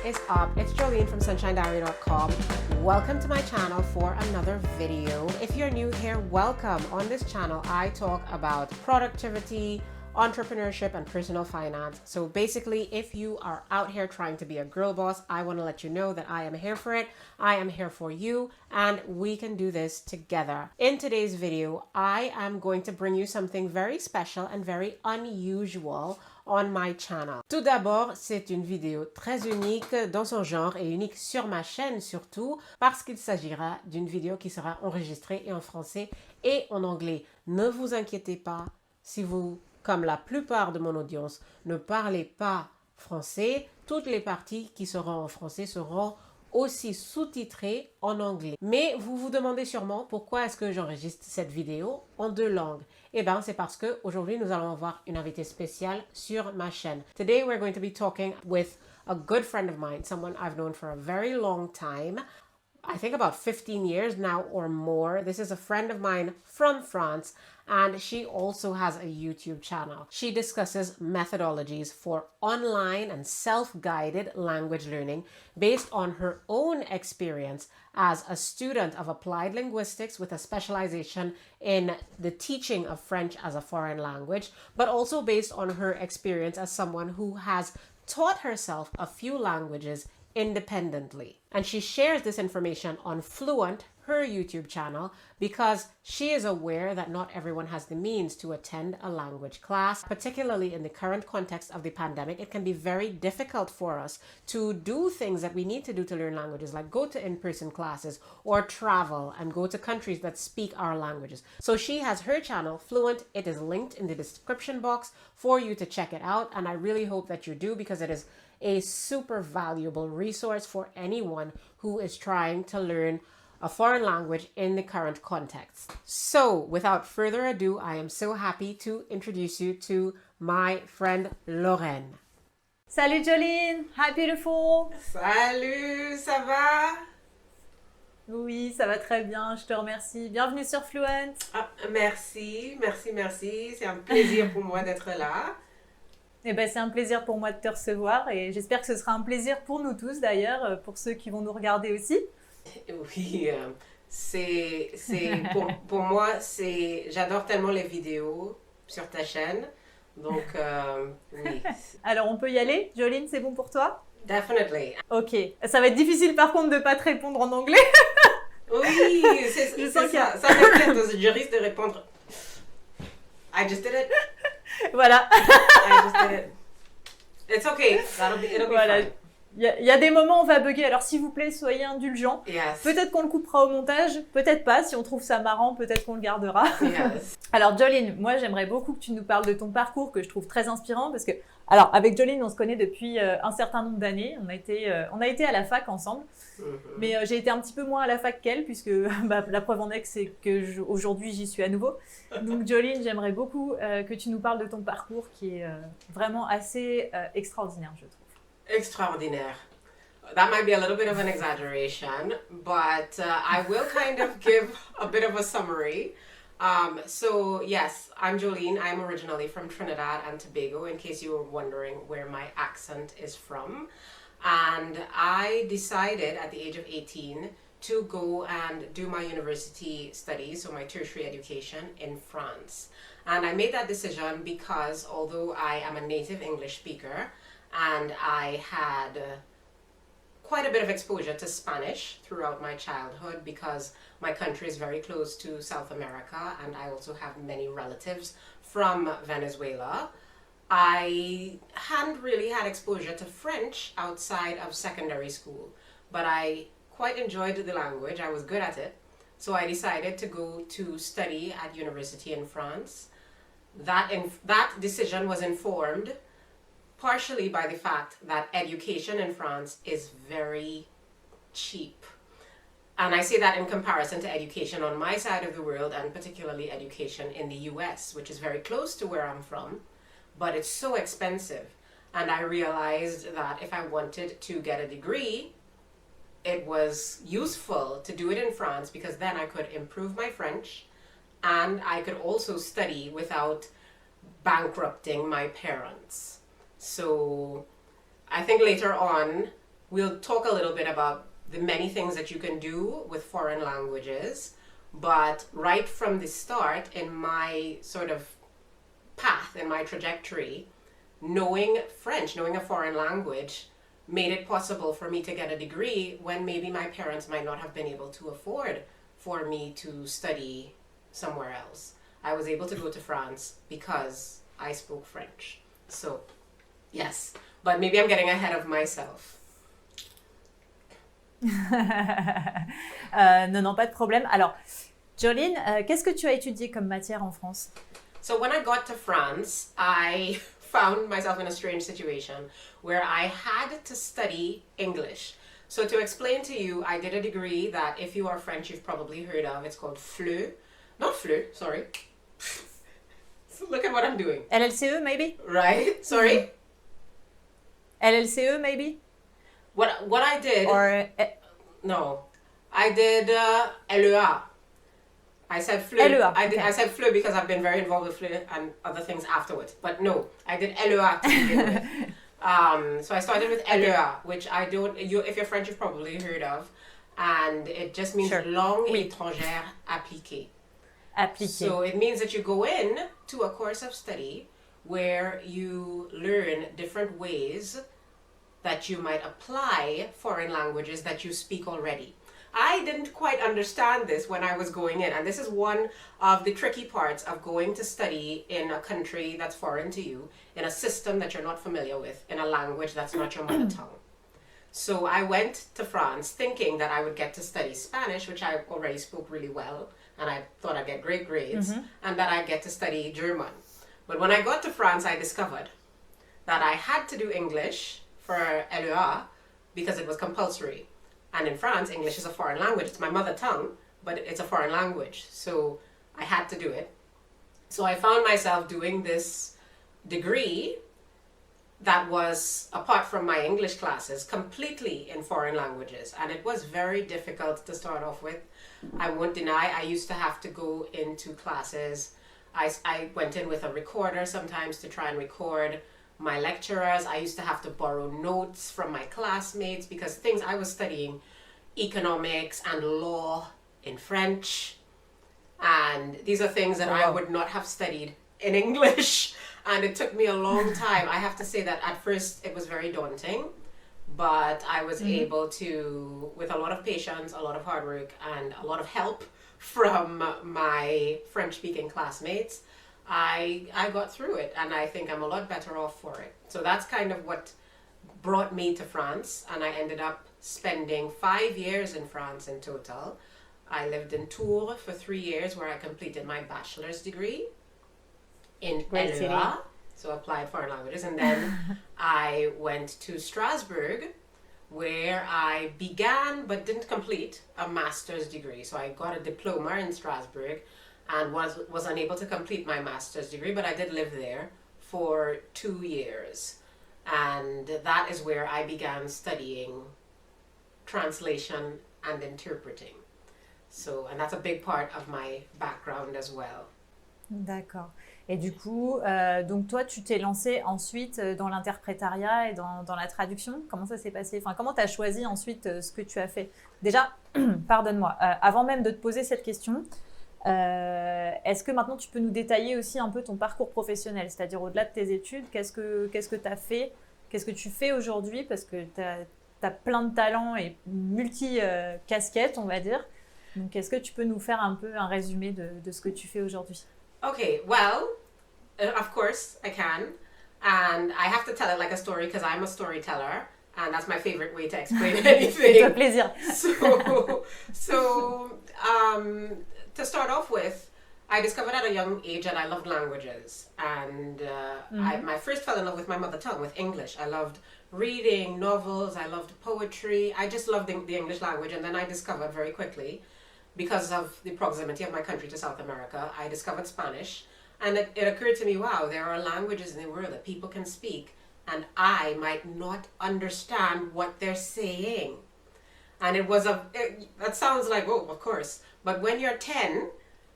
is up? It's Jolene from SunshineDiary.com. Welcome to my channel for another video. If you're new here, welcome. On this channel, I talk about productivity, entrepreneurship, and personal finance. So basically, if you are out here trying to be a girl boss, I want to let you know that I am here for it. I am here for you, and we can do this together. In today's video, I am going to bring you something very special and very unusual on my channel. Tout d'abord, c'est une vidéo très unique dans son genre et unique sur ma chaîne surtout parce qu'il s'agira d'une vidéo qui sera enregistrée et en français et en anglais. Ne vous inquiétez pas si vous, comme la plupart de mon audience, ne parlez pas français. Toutes les parties qui seront en français seront aussi sous-titrées en anglais. Mais vous vous demandez sûrement pourquoi est-ce que j'enregistre cette vidéo en deux langues. Eh bien, c'est parce que aujourd'hui nous allons avoir une invitée spéciale sur ma chaîne. Today we're going to be talking with a good friend of mine, someone I've known for a very long time. I think about 15 years now or more. This is a friend of mine from France, and she also has a YouTube channel. She discusses methodologies for online and self-guided language learning based on her own experience as a student of applied linguistics with a specialization in the teaching of French as a foreign language, but also based on her experience as someone who has taught herself a few languages independently. And she shares this information on Fluent, her YouTube channel, because she is aware that not everyone has the means to attend a language class. Particularly in the current context of the pandemic, it can be very difficult for us to do things that we need to do to learn languages, like go to in-person classes or travel and go to countries that speak our languages. So she has her channel, Fluent. It is linked in the description box for you to check it out, and I really hope that you do, because it is a super valuable resource for anyone who is trying to learn a foreign language in the current context. So without further ado, I am so happy to introduce you to my friend Lorraine. Salut Jolene, hi beautiful. Salut, ça va? Oui, ça va très bien, je te remercie. Bienvenue sur Fluent. Ah, merci. C'est un plaisir pour moi d'être là. Eh ben, c'est un plaisir pour moi de te recevoir et j'espère que ce sera un plaisir pour nous tous d'ailleurs, pour ceux qui vont nous regarder aussi. Oui, pour moi, j'adore tellement les vidéos sur ta chaîne, donc oui. Alors on peut y aller, Jolene, c'est bon pour toi? Definitely. Ok, ça va être difficile par contre de ne pas te répondre en anglais. Oui, c'est ça, ça m'inquiète, je risque de répondre. I just did it. Voilà. I just did it. It's okay, it'll be voilà. fine. Il y a des moments où on va bugger, alors s'il vous plaît, soyez indulgents. Yes. Peut-être qu'on le coupera au montage, peut-être pas. Si on trouve ça marrant, peut-être qu'on le gardera. Yes. Alors Jolene, moi j'aimerais beaucoup que tu nous parles de ton parcours que je trouve très inspirant parce que, alors avec Jolene, on se connaît depuis un certain nombre d'années. On a été à la fac ensemble, mais j'ai été un petit peu moins à la fac qu'elle puisque la preuve en est c'est que aujourd'hui j'y suis à nouveau. Donc Jolene, j'aimerais beaucoup que tu nous parles de ton parcours qui est vraiment assez extraordinaire, je trouve. Extraordinaire. That might be a little bit of an exaggeration, but I will kind of give a bit of a summary. So yes, I'm Jolene. I'm originally from Trinidad and Tobago, in case you were wondering where my accent is from. And I decided at the age of 18 to go and do my university studies, so my tertiary education in France. And I made that decision because although I am a native English speaker, and I had quite a bit of exposure to Spanish throughout my childhood because my country is very close to South America and I also have many relatives from Venezuela. I hadn't really had exposure to French outside of secondary school, but I quite enjoyed the language. I was good at it. So I decided to go to study at university in France. That decision was informed partially by the fact that education in France is very cheap. And I say that in comparison to education on my side of the world, and particularly education in the US, which is very close to where I'm from, but it's so expensive. And I realized that if I wanted to get a degree, it was useful to do it in France because then I could improve my French and I could also study without bankrupting my parents. So I think later on we'll talk a little bit about the many things that you can do with foreign languages. But right from the start in my sort of path, in my trajectory, knowing French, knowing a foreign language, made it possible for me to get a degree when maybe my parents might not have been able to afford for me to study somewhere else. I was able to go to France because I spoke French. So, yes, but maybe I'm getting ahead of myself. Non, pas de problème. Alors, Jolene, qu'est-ce que tu as étudié comme matière en France? So when I got to France, I found myself in a strange situation where I had to study English. So to explain to you, I did a degree that if you are French, you've probably heard of. It's called FLE. Not FLE, sorry. Look at what I'm doing. LLCE, maybe? Right? Sorry? LLCE, maybe? What I did... Or... No. I did LEA. I said FLE. LEA. I said FLE because I've been very involved with FLE and other things afterwards. But no, I did LEA to begin with. So I started with LEA, which I don't... if you're French, you've probably heard of. And it just means Langue étrangère appliquée. So it means that you go in to a course of study where you learn different ways that you might apply foreign languages that you speak already. I didn't quite understand this when I was going in, and this is one of the tricky parts of going to study in a country that's foreign to you, in a system that you're not familiar with, in a language that's not your mother tongue. So I went to France thinking that I would get to study Spanish, which I already spoke really well, and I thought I'd get great grades, and that I'd get to study German. But when I got to France, I discovered that I had to do English for LEA because it was compulsory. And in France, English is a foreign language. It's my mother tongue, but it's a foreign language. So I had to do it. So I found myself doing this degree that was, apart from my English classes, completely in foreign languages. And it was very difficult to start off with. I won't deny, I used to have to go into classes. I went in with a recorder sometimes to try and record my lecturers. I used to have to borrow notes from my classmates because things I was studying, economics and law in French, and these are things that I would not have studied in English, and it took me a long time. I have to say that at first it was very daunting, but I was able to, with a lot of patience, a lot of hard work, and a lot of help from my French-speaking classmates, I got through it, and I think I'm a lot better off for it. So that's kind of what brought me to France, and I ended up spending 5 years in France in total. I lived in Tours for 3 years where I completed my bachelor's degree in LEA, so applied foreign languages, and then I went to Strasbourg where I began but didn't complete a master's degree. So I got a diploma in Strasbourg and was unable to complete my master's degree, but I did live there for 2 years. And that is where I began studying translation and interpreting. So, and that's a big part of my background as well. D'accord. Et du coup, donc toi, tu t'es lancé ensuite dans l'interprétariat et dans la traduction. Comment ça s'est passé? Enfin, comment tu as choisi ensuite ce que tu as fait? Déjà, pardonne-moi, avant même de te poser cette question, est-ce que maintenant tu peux nous détailler aussi un peu ton parcours professionnel? C'est-à-dire au-delà de tes études, qu'est-ce que tu as fait? Qu'est-ce que tu fais aujourd'hui? Parce que tu as plein de talents et multi-casquettes, on va dire. Donc, est-ce que tu peux nous faire un peu un résumé de ce que tu fais aujourd'hui? Okay, well, of course I can. And I have to tell it like a story because I'm a storyteller. And that's my favorite way to explain anything. C'est un plaisir. So, to start off with, I discovered at a young age that I loved languages. And I first fell in love with my mother tongue, with English. I loved reading novels, I loved poetry. I just loved the English language. And then I discovered very quickly, because of the proximity of my country to South America, I discovered Spanish. And it occurred to me, wow, there are languages in the world that people can speak, and I might not understand what they're saying. And that sounds like, oh, of course. But when you're 10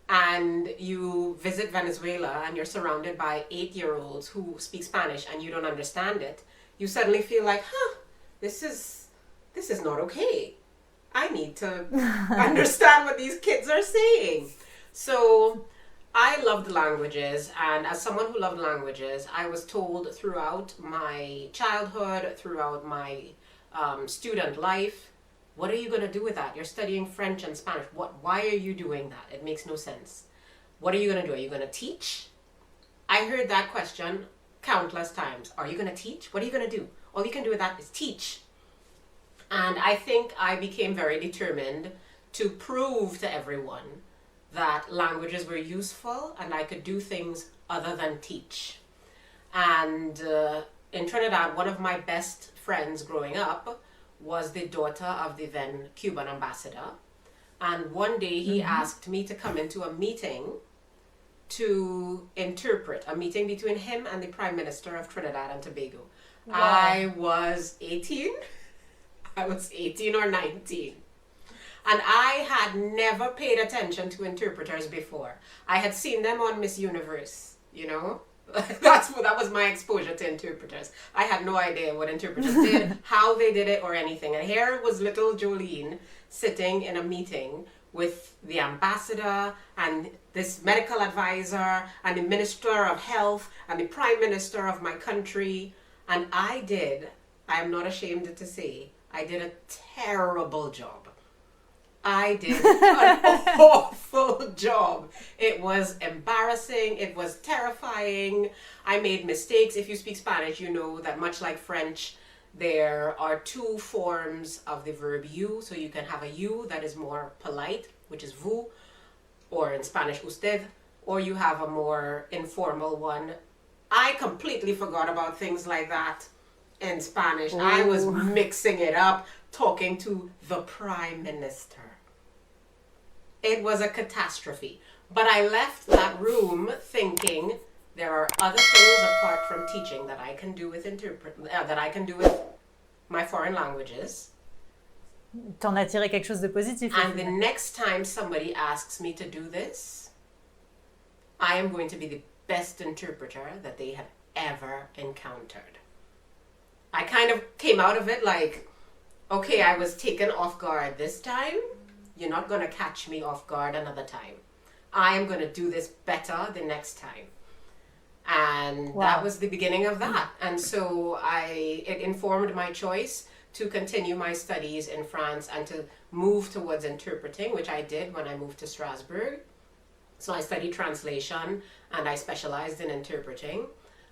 and you visit Venezuela and you're surrounded by 8-year-olds who speak Spanish and you don't understand it, you suddenly feel like, this is this is not okay. I need to understand what these kids are saying. So I loved languages, and as someone who loved languages, I was told throughout my childhood, throughout my student life, what are you going to do with that? You're studying French and Spanish. Why are you doing that? It makes no sense. What are you going to do? Are you going to teach? I heard that question countless times. Are you going to teach? What are you going to do? All you can do with that is teach. And I think I became very determined to prove to everyone that languages were useful and I could do things other than teach. And in Trinidad, one of my best friends growing up was the daughter of the then Cuban ambassador. And one day he asked me to come into a meeting to interpret, a meeting between him and the Prime Minister of Trinidad and Tobago. Wow. I was 18 or 19. And I had never paid attention to interpreters before. I had seen them on Miss Universe, you know. That was my exposure to interpreters. I had no idea what interpreters did, how they did it, or anything. And here was little Jolene sitting in a meeting with the ambassador and this medical advisor and the minister of health and the prime minister of my country. And I am not ashamed to say, I did a terrible job. I did an awful job. It was embarrassing. It was terrifying. I made mistakes. If you speak Spanish, you know that much like French, there are two forms of the verb you. So you can have a you that is more polite, which is vous, or in Spanish, usted, or you have a more informal one. I completely forgot about things like that in Spanish. Ooh. I was mixing it up, talking to the Prime Minister. It was a catastrophe. But I left that room thinking there are other things apart from teaching that I can do with that I can do with my foreign languages. T'en as tiré quelque chose de positif. And the next time somebody asks me to do this, I am going to be the best interpreter that they have ever encountered. I kind of came out of it like, okay, I was taken off guard this time. You're not going to catch me off guard another time. I am going to do this better the next time. And wow. That was the beginning of that. And so it informed my choice to continue my studies in France and to move towards interpreting, which I did when I moved to Strasbourg. So I studied translation and I specialized in interpreting.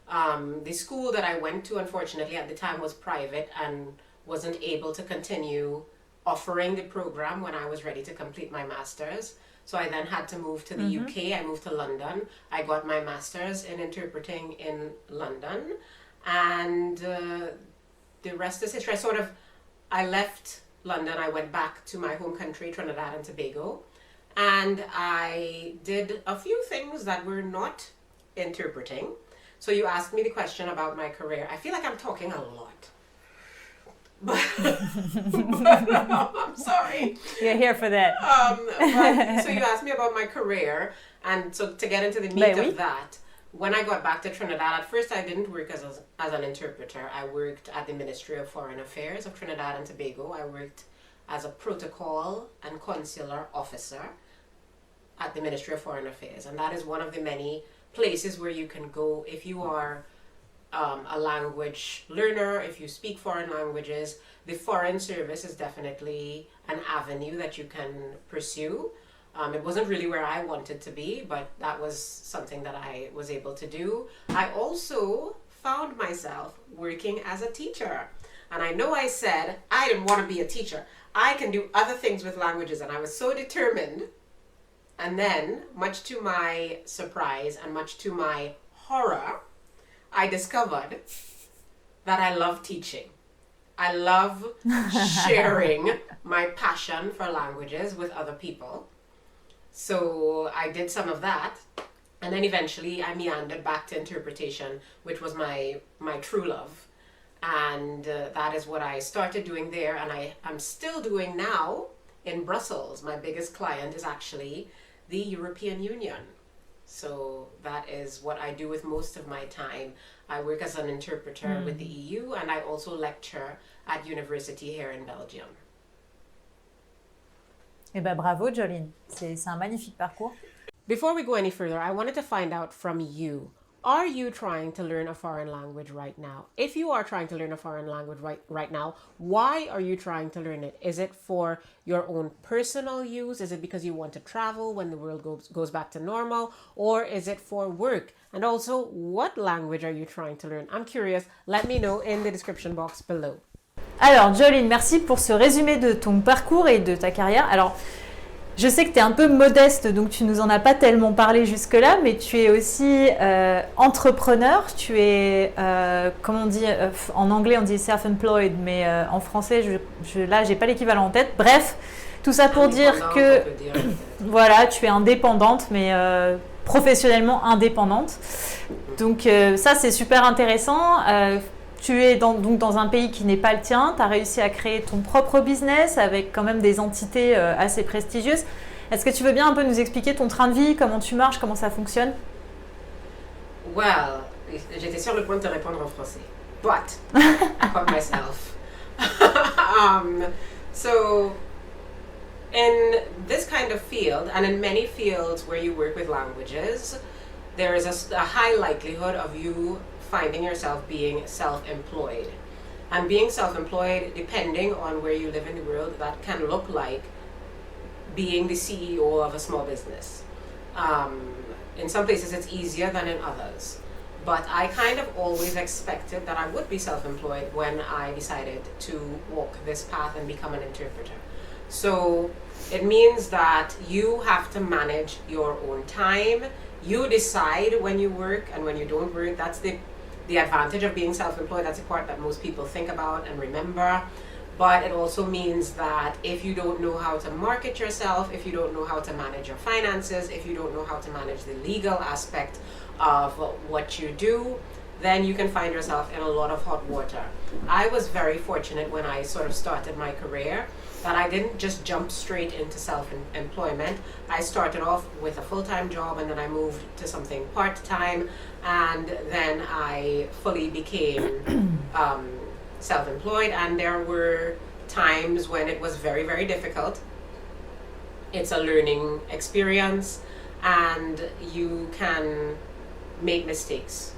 The school that I went to, unfortunately, at the time was private and wasn't able to continue offering the program when I was ready to complete my master's. So I then had to move to the UK. I moved to London. I got my master's in interpreting in London. And the rest is history. I left London. I went back to my home country, Trinidad and Tobago. And I did a few things that were not interpreting. So you asked me the question about my career. I feel like I'm talking a lot. But I'm sorry. You're here for that. So you asked me about my career, and so to get into the meat of that, when I got back to Trinidad, at first I didn't work as an interpreter. I worked at the Ministry of Foreign Affairs of Trinidad and Tobago. I worked as a protocol and consular officer at the Ministry of Foreign Affairs, and that is one of the many places where you can go if you are a language learner, if you speak foreign languages. The Foreign Service is definitely an avenue that you can pursue. It wasn't really where I wanted to be, but that was something that I was able to do. I also found myself working as a teacher. And I know I said I didn't want to be a teacher. I can do other things with languages, and I was so determined. And then, much to my surprise and much to my horror, I discovered that I love teaching. I love sharing my passion for languages with other people. So I did some of that. And then eventually I meandered back to interpretation, which was my true love. And that is what I started doing there. And I'm still doing now in Brussels. My biggest client is actually the European Union. So that is what I do with most of my time. I work as an interpreter with the EU, and I also lecture at university here in Belgium. Eh ben bravo Jolene, c'est un magnifique parcours. Before we go any further, I wanted to find out from you. Are you trying to learn a foreign language right now? If you are trying to learn a foreign language right now, why are you trying to learn it? Is it for your own personal use? Is it because you want to travel when the world goes back to normal? Or is it for work? And also, what language are you trying to learn? I'm curious. Let me know in the description box below. Alors Jolene, merci pour ce résumé de ton parcours et de ta carrière. Alors, je sais que tu es un peu modeste, donc tu nous en as pas tellement parlé jusque-là, mais tu es aussi entrepreneur, tu es, comment on dit, en anglais on dit self-employed, mais en français, là, j'ai pas l'équivalent en tête. Bref, tout ça pour dire que, voilà, tu es indépendante, mais professionnellement indépendante. Donc ça, c'est super intéressant. Tu es donc dans un pays qui n'est pas le tien, tu as réussi à créer ton propre business avec quand même des entités assez prestigieuses. Est-ce que tu veux bien un peu nous expliquer ton train de vie, comment tu marches, comment ça fonctionne? Well, j'étais sur le point de te répondre en français, but I caught myself. So, in this kind of field, and in many fields where you work with languages, there is a high likelihood of you finding yourself being self-employed. And being self-employed, depending on where you live in the world, that can look like being the CEO of a small business. In some places it's easier than in others. But I kind of always expected that I would be self-employed when I decided to walk this path and become an interpreter. So it means that you have to manage your own time. You decide when you work and when you don't work. That's the advantage of being self-employed. That's the part that most people think about and remember. But it also means that if you don't know how to market yourself, if you don't know how to manage your finances, if you don't know how to manage the legal aspect of what you do, then you can find yourself in a lot of hot water. I was very fortunate when I sort of started my career that I didn't just jump straight into self-employment. I started off with a full-time job and then I moved to something part-time, and then I fully became self-employed, and there were times when it was very, very difficult. It's a learning experience and you can make mistakes.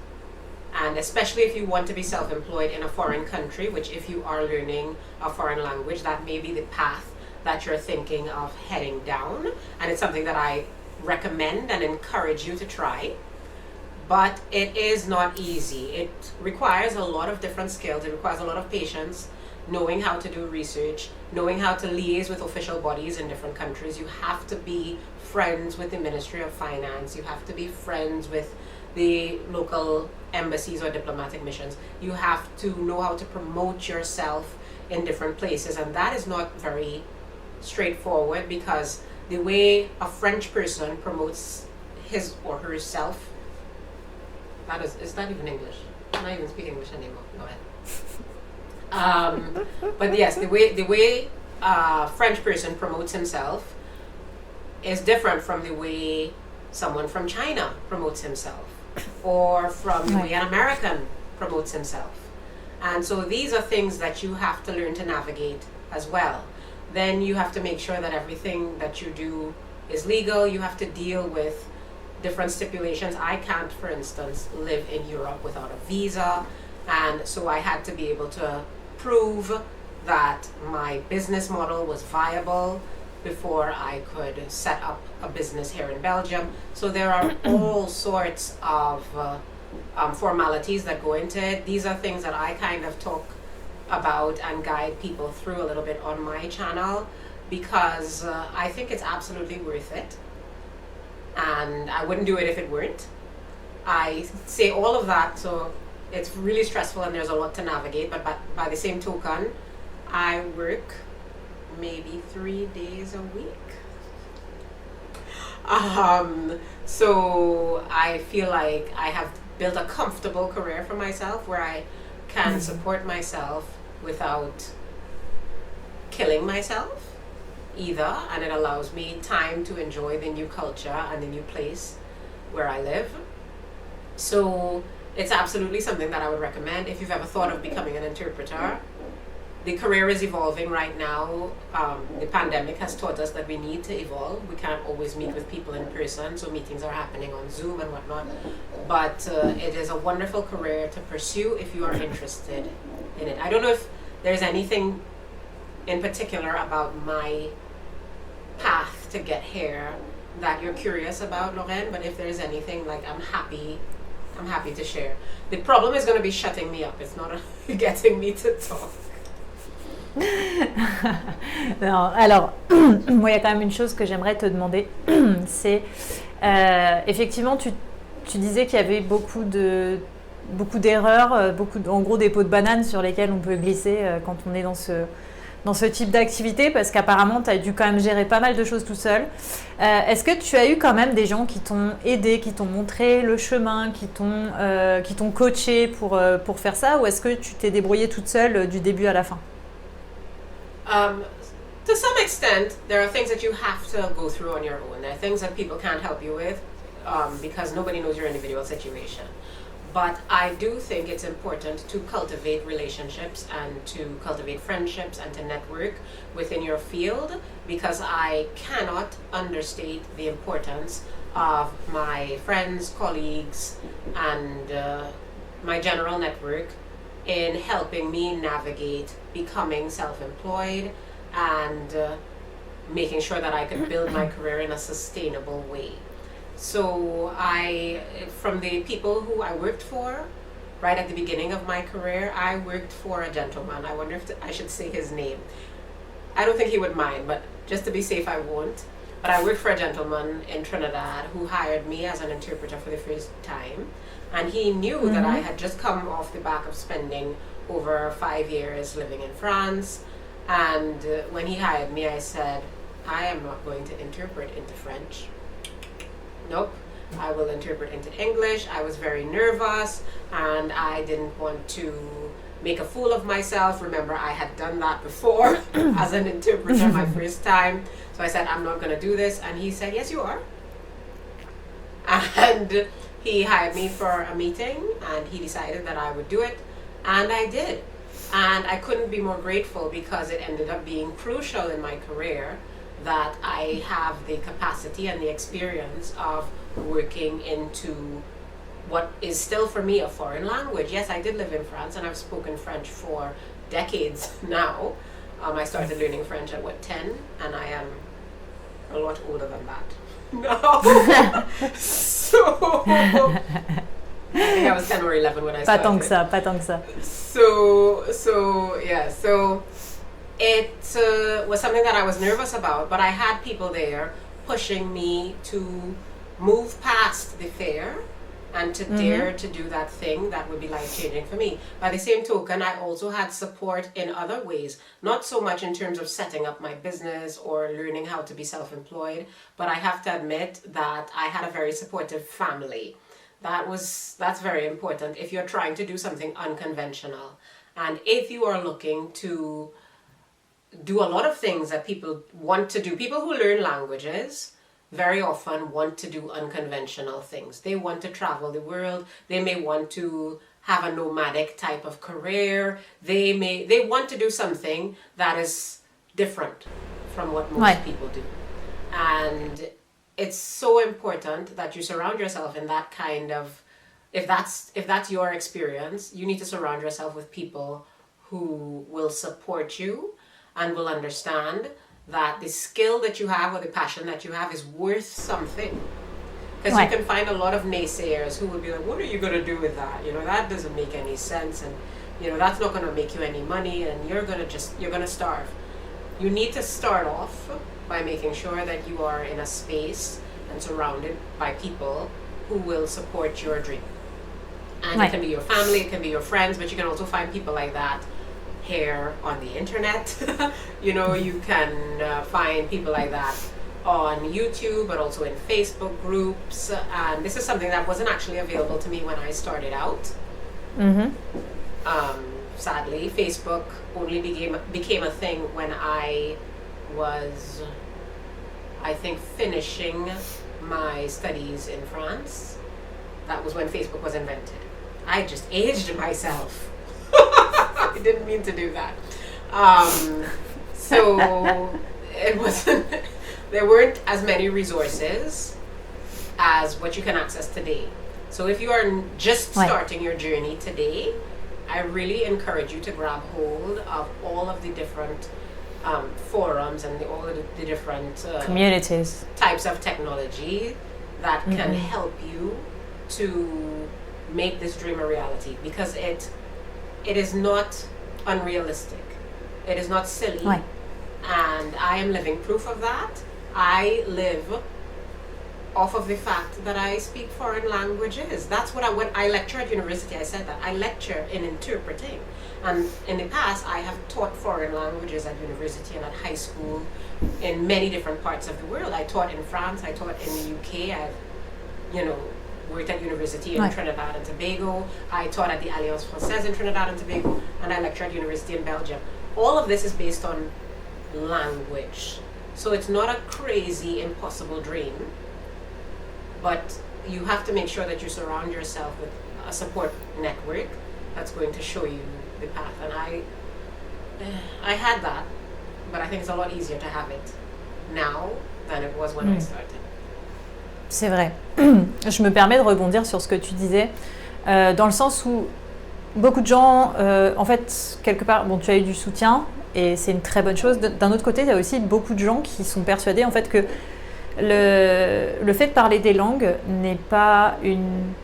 And especially if you want to be self-employed in a foreign country, which if you are learning a foreign language, that may be the path that you're thinking of heading down. And it's something that I recommend and encourage you to try. But it is not easy. It requires a lot of different skills. It requires a lot of patience, knowing how to do research, knowing how to liaise with official bodies in different countries. You have to be friends with the Ministry of Finance. You have to be friends with the local embassies or diplomatic missions. You have to know how to promote yourself in different places, and that is not very straightforward, because the way a French person promotes his or herself, is that even English? I'm not even speaking English anymore. Go ahead. But yes, the way a French person promotes himself is different from the way someone from China promotes himself, or from the way an American promotes himself. And so these are things that you have to learn to navigate as well. Then you have to make sure that everything that you do is legal. You have to deal with different stipulations. I can't, for instance, live in Europe without a visa, and so I had to be able to prove that my business model was viable before I could set up a business here in Belgium. So there are all sorts of formalities that go into it. These are things that I kind of talk about and guide people through a little bit on my channel, because I think it's absolutely worth it, and I wouldn't do it if it weren't. I say all of that, so it's really stressful and there's a lot to navigate, but by the same token, I work maybe 3 days a week. So I feel like I have built a comfortable career for myself where I can support myself without killing myself either, and it allows me time to enjoy the new culture and the new place where I live. So it's absolutely something that I would recommend. If you've ever thought of becoming an interpreter, the career is evolving right now. The pandemic has taught us that we need to evolve. We can't always meet with people in person, so meetings are happening on Zoom and whatnot. But it is a wonderful career to pursue if you are interested in it. I don't know if there's anything in particular about my path to get here that you're curious about, Lorraine, but if there's anything, like, I'm happy to share. The problem is going to be shutting me up. It's not getting me to talk. Non, alors, moi, il y a quand même une chose que j'aimerais te demander, c'est effectivement, tu disais qu'il y avait beaucoup d'erreurs, en gros des pots de banane sur lesquels on peut glisser quand on est dans ce type d'activité, parce qu'apparemment, tu as dû quand même gérer pas mal de choses tout seul. Est-ce que tu as eu quand même des gens qui t'ont aidé, qui t'ont montré le chemin, qui t'ont coaché pour faire ça, ou est-ce que tu t'es débrouillée toute seule du début à la fin? To some extent, there are things that you have to go through on your own. There are things that people can't help you with because nobody knows your individual situation. But I do think it's important to cultivate relationships and to cultivate friendships and to network within your field, because I cannot understate the importance of my friends, colleagues, and my general network in helping me navigate becoming self-employed and making sure that I could build my career in a sustainable way. So from the people who I worked for, right at the beginning of my career, I worked for a gentleman. I wonder if I should say his name. I don't think he would mind, but just to be safe, I won't. But I worked for a gentleman in Trinidad who hired me as an interpreter for the first time. And he knew that I had just come off the back of spending over 5 years living in France. And when he hired me, I said, I am not going to interpret into French. Nope, I will interpret into English. I was very nervous and I didn't want to make a fool of myself. Remember, I had done that before as an interpreter my first time. So I said, I'm not going to do this. And he said, yes, you are. And he hired me for a meeting and he decided that I would do it. And I did. And I couldn't be more grateful because it ended up being crucial in my career that I have the capacity and the experience of working into what is still for me a foreign language. Yes, I did live in France and I've spoken French for decades now. I started learning French at 10, and I am a lot older than that. No. So I think I was 10 or 11 when I started. Pas tant que ça. So it was something that I was nervous about, but I had people there pushing me to move past the fear and to dare to do that thing that would be life-changing for me. By the same token, I also had support in other ways, not so much in terms of setting up my business or learning how to be self-employed, but I have to admit that I had a very supportive family. That's very important if you're trying to do something unconventional. And if you are looking to do a lot of things that people want to do, people who learn languages very often want to do unconventional things. They want to travel the world. They may want to have a nomadic type of career. They want to do something that is different from what most people do. And it's so important that you surround yourself in that kind of, if that's your experience, you need to surround yourself with people who will support you and will understand that the skill that you have or the passion that you have is worth something. Because you can find a lot of naysayers who will be like, what are you going to do with that? You know, that doesn't make any sense, and you know, that's not going to make you any money, and you're going to starve. You need to start off by making sure that you are in a space and surrounded by people who will support your dream. And it can be your family, it can be your friends, but you can also find people like that here on the internet. You know, you can find people like that on YouTube, but also in Facebook groups. And this is something that wasn't actually available to me when I started out. Sadly, Facebook only became a thing when I was, I think, finishing my studies in France. That was when Facebook was invented. I just aged myself. I didn't mean to do that. So it wasn't. There weren't as many resources as what you can access today. So if you are just starting your journey today, I really encourage you to grab hold of all of the different forums and all of the different communities, types of technology that can help you to make this dream a reality, because it is not unrealistic. It is not silly. And I am living proof of that. I live off of the fact that I speak foreign languages. That's what when I lecture at university, I said that. I lecture in interpreting. And in the past, I have taught foreign languages at university and at high school in many different parts of the world. I taught in France, I taught in the UK, I've, worked at university in Trinidad and Tobago. I taught at the Alliance Française in Trinidad and Tobago, and I lecture at university in Belgium. All of this is based on language. So it's not a crazy, impossible dream, but you have to make sure that you surround yourself with a support network that's going to show you the path. And I had that, but I think it's a lot easier to have it now than it was when I started. C'est vrai. Je me permets de rebondir sur ce que tu disais, dans le sens où beaucoup de gens, en fait, quelque part, bon, tu as eu du soutien et c'est une très bonne chose. D'un autre côté, il y a aussi beaucoup de gens qui sont persuadés en fait que le fait de parler des langues n'est pas une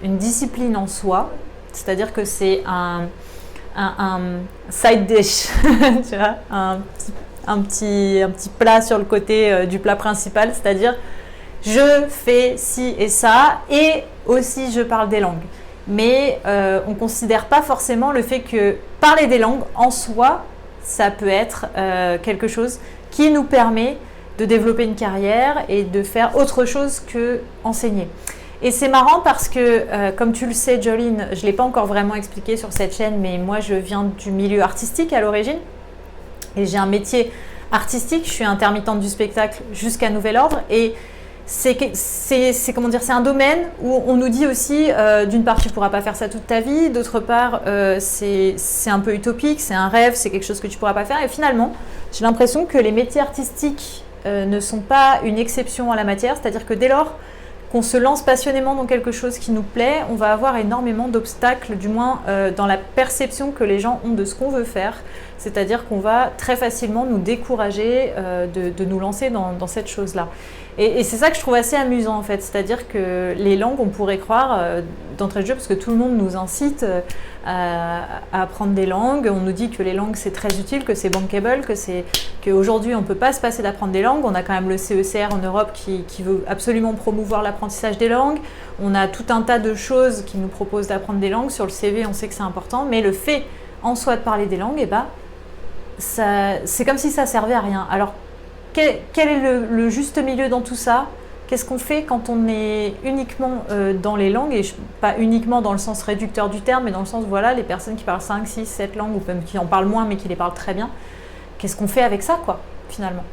discipline en soi. C'est-à-dire que c'est un side dish, tu vois, un petit plat sur le côté du plat principal, c'est-à-dire je fais ci et ça et aussi je parle des langues. Mais on ne considère pas forcément le fait que parler des langues en soi, ça peut être quelque chose qui nous permet de développer une carrière et de faire autre chose que enseigner. Et c'est marrant parce que, comme tu le sais, Jolene, je ne l'ai pas encore vraiment expliqué sur cette chaîne, mais moi je viens du milieu artistique à l'origine et j'ai un métier artistique, je suis intermittente du spectacle jusqu'à nouvel ordre et c'est un domaine où on nous dit aussi, d'une part tu ne pourras pas faire ça toute ta vie, d'autre part c'est un peu utopique, c'est un rêve, c'est quelque chose que tu ne pourras pas faire et finalement j'ai l'impression que les métiers artistiques ne sont pas une exception à la matière, c'est-à-dire que dès lors qu'on se lance passionnément dans quelque chose qui nous plaît, on va avoir énormément d'obstacles, du moins dans la perception que les gens ont de ce qu'on veut faire. C'est-à-dire qu'on va très facilement nous décourager de nous lancer dans cette chose-là. Et c'est ça que je trouve assez amusant en fait. C'est-à-dire que les langues, on pourrait croire d'entrée de jeu, parce que tout le monde nous incite à apprendre des langues. On nous dit que les langues c'est très utile, que c'est bankable, qu'aujourd'hui on ne peut pas se passer d'apprendre des langues. On a quand même le CECR en Europe qui veut absolument promouvoir l'apprentissage des langues. On a tout un tas de choses qui nous proposent d'apprendre des langues. Sur le CV, on sait que c'est important, mais le fait en soi de parler des langues, c'est comme si ça servait à rien. Alors, quel est le juste milieu dans tout ça? Qu'est-ce qu'on fait quand on est uniquement dans les langues, et pas uniquement dans le sens réducteur du terme, mais dans le sens, voilà, les personnes qui parlent 5, 6, 7 langues, ou même qui en parlent moins, mais qui les parlent très bien, qu'est-ce qu'on fait avec ça, quoi, finalement?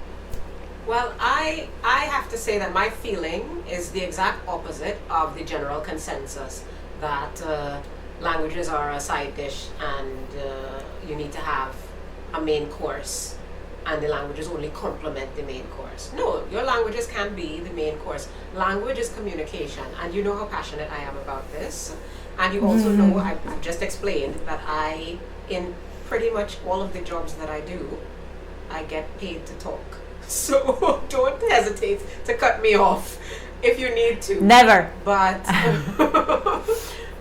Well, I have to say that my feeling is the exact opposite of the general consensus that languages are a side dish and you need to have a main course and the languages only complement the main course. No, your languages can be the main course. Language is communication, and you know how passionate I am about this. And you also know, I've just explained that in pretty much all of the jobs that I do, I get paid to talk. So don't hesitate to cut me off if you need to. Never. But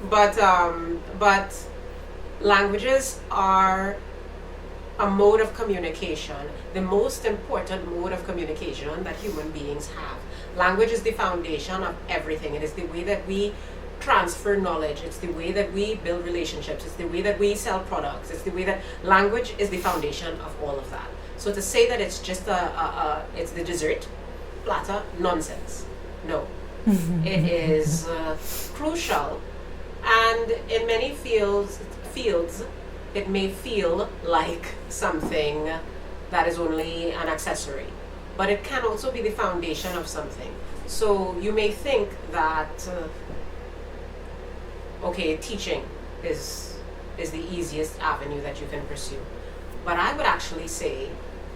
but languages are a mode of communication, the most important mode of communication that human beings have. Language is the foundation of everything. It is the way that we transfer knowledge. It's the way that we build relationships. It's the way that we sell products. It's the way that language is the foundation of all of that. So to say that it's just it's the dessert platter, nonsense. No, it is crucial, and in many fields, it may feel like something that is only an accessory, but it can also be the foundation of something. So you may think that okay, teaching is the easiest avenue that you can pursue. But I would actually say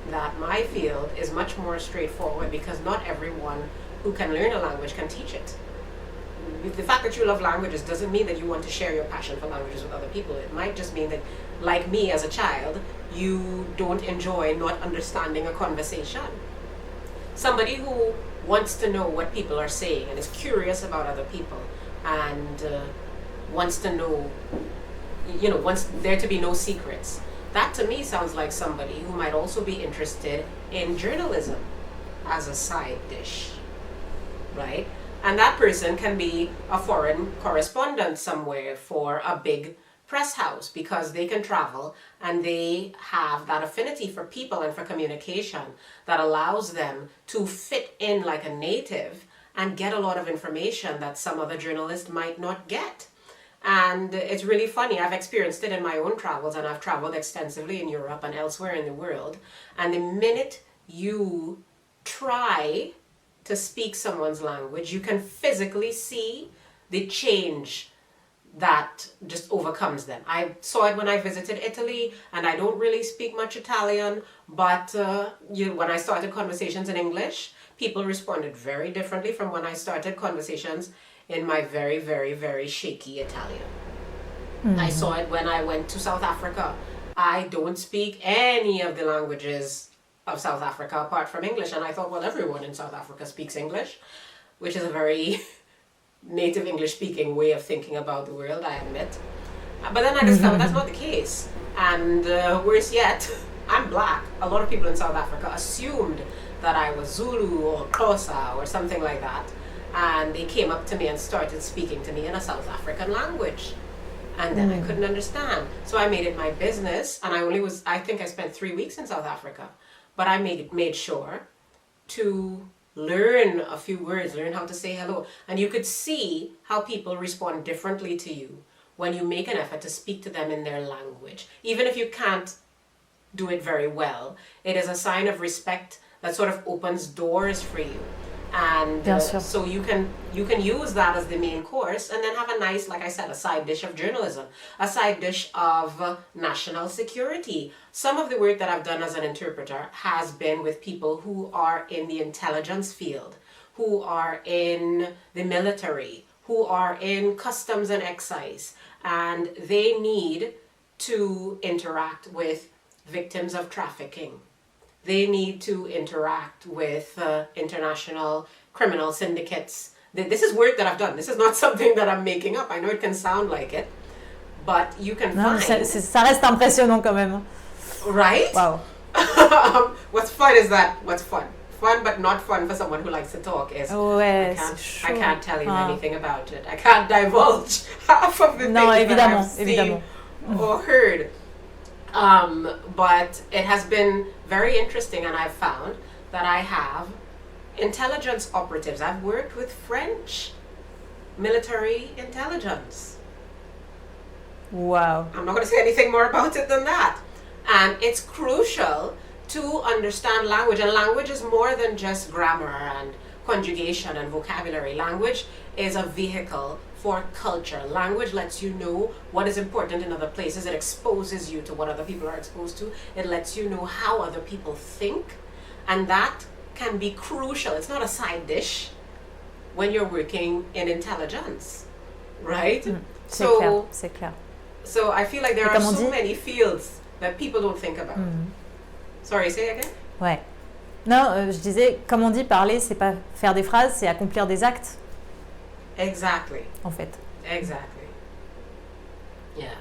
that my field is much more straightforward because not everyone who can learn a language can teach it. The fact that you love languages doesn't mean that you want to share your passion for languages with other people. It might just mean that, like me as a child, you don't enjoy not understanding a conversation. Somebody who wants to know what people are saying and is curious about other people and wants to know, wants there to be no secrets. That to me sounds like somebody who might also be interested in journalism as a side dish, right? And that person can be a foreign correspondent somewhere for a big press house because they can travel and they have that affinity for people and for communication that allows them to fit in like a native and get a lot of information that some other journalist might not get. And it's really funny. I've experienced it in my own travels, and I've traveled extensively in Europe and elsewhere in the world. And the minute you try to speak someone's language, you can physically see the change that just overcomes them. I saw it when I visited Italy, and I don't really speak much Italian, but when I started conversations in English, people responded very differently from when I started conversations in my very, very, very shaky Italian. Mm-hmm. I saw it when I went to South Africa. I don't speak any of the languages of South Africa apart from English, and I thought, well, everyone in South Africa speaks English, which is a very native English speaking way of thinking about the world, I admit. But then I discovered that's not the case. And worse yet, I'm black. A lot of people in South Africa assumed that I was Zulu or Xhosa or something like that. And they came up to me and started speaking to me in a South African language. And then I couldn't understand. So I made it my business, and I think I spent 3 weeks in South Africa. But I made sure to learn a few words, learn how to say hello. And you could see how people respond differently to you when you make an effort to speak to them in their language. Even if you can't do it very well, it is a sign of respect that sort of opens doors for you. And so you can use that as the main course and then have a nice, like I said, a side dish of journalism, a side dish of national security. Some of the work that I've done as an interpreter has been with people who are in the intelligence field, who are in the military, who are in customs and excise, and they need to interact with victims of trafficking. They need to interact with international criminal syndicates. This is work that I've done. This is not something that I'm making up. I know it can sound like it, but you can find... Ça reste impressionnant quand même. Right? Wow. What's fun is that, what's fun? Fun but not fun for someone who likes to talk is ouais, I can't tell you anything about it. I can't divulge half of the things that I've seen or heard. But it has been very interesting, and I've found that I have intelligence operatives. I've worked with French military intelligence. Wow. I'm not going to say anything more about it than that. And it's crucial to understand language, and language is more than just grammar and conjugation and vocabulary. Language is a vehicle for culture. Language lets you know what is important in other places. It exposes you to what other people are exposed to. It lets you know how other people think, and that can be crucial. It's not a side dish when you're working in intelligence, right? C'est clair. So I feel like there are so many fields that people don't think about. Sorry, say again? Ouais. Non, je disais, comme on dit, parler, c'est pas faire des phrases, c'est accomplir des actes. Exactly. En fait. Exactly. Yeah.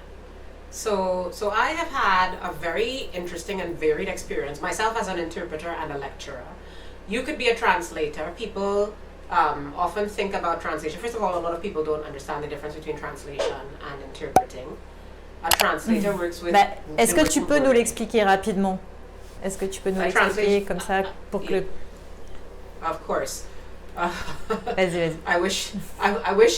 So I have had a very interesting and varied experience myself as an interpreter and a lecturer. You could be a translator. People often think about translation. First of all, a lot of people don't understand the difference between translation and interpreting. A translator works with... Est-ce que tu peux nous l'expliquer rapidement? Est-ce que tu peux nous l'expliquer comme ça pour que... Of course. Vas-y. I wish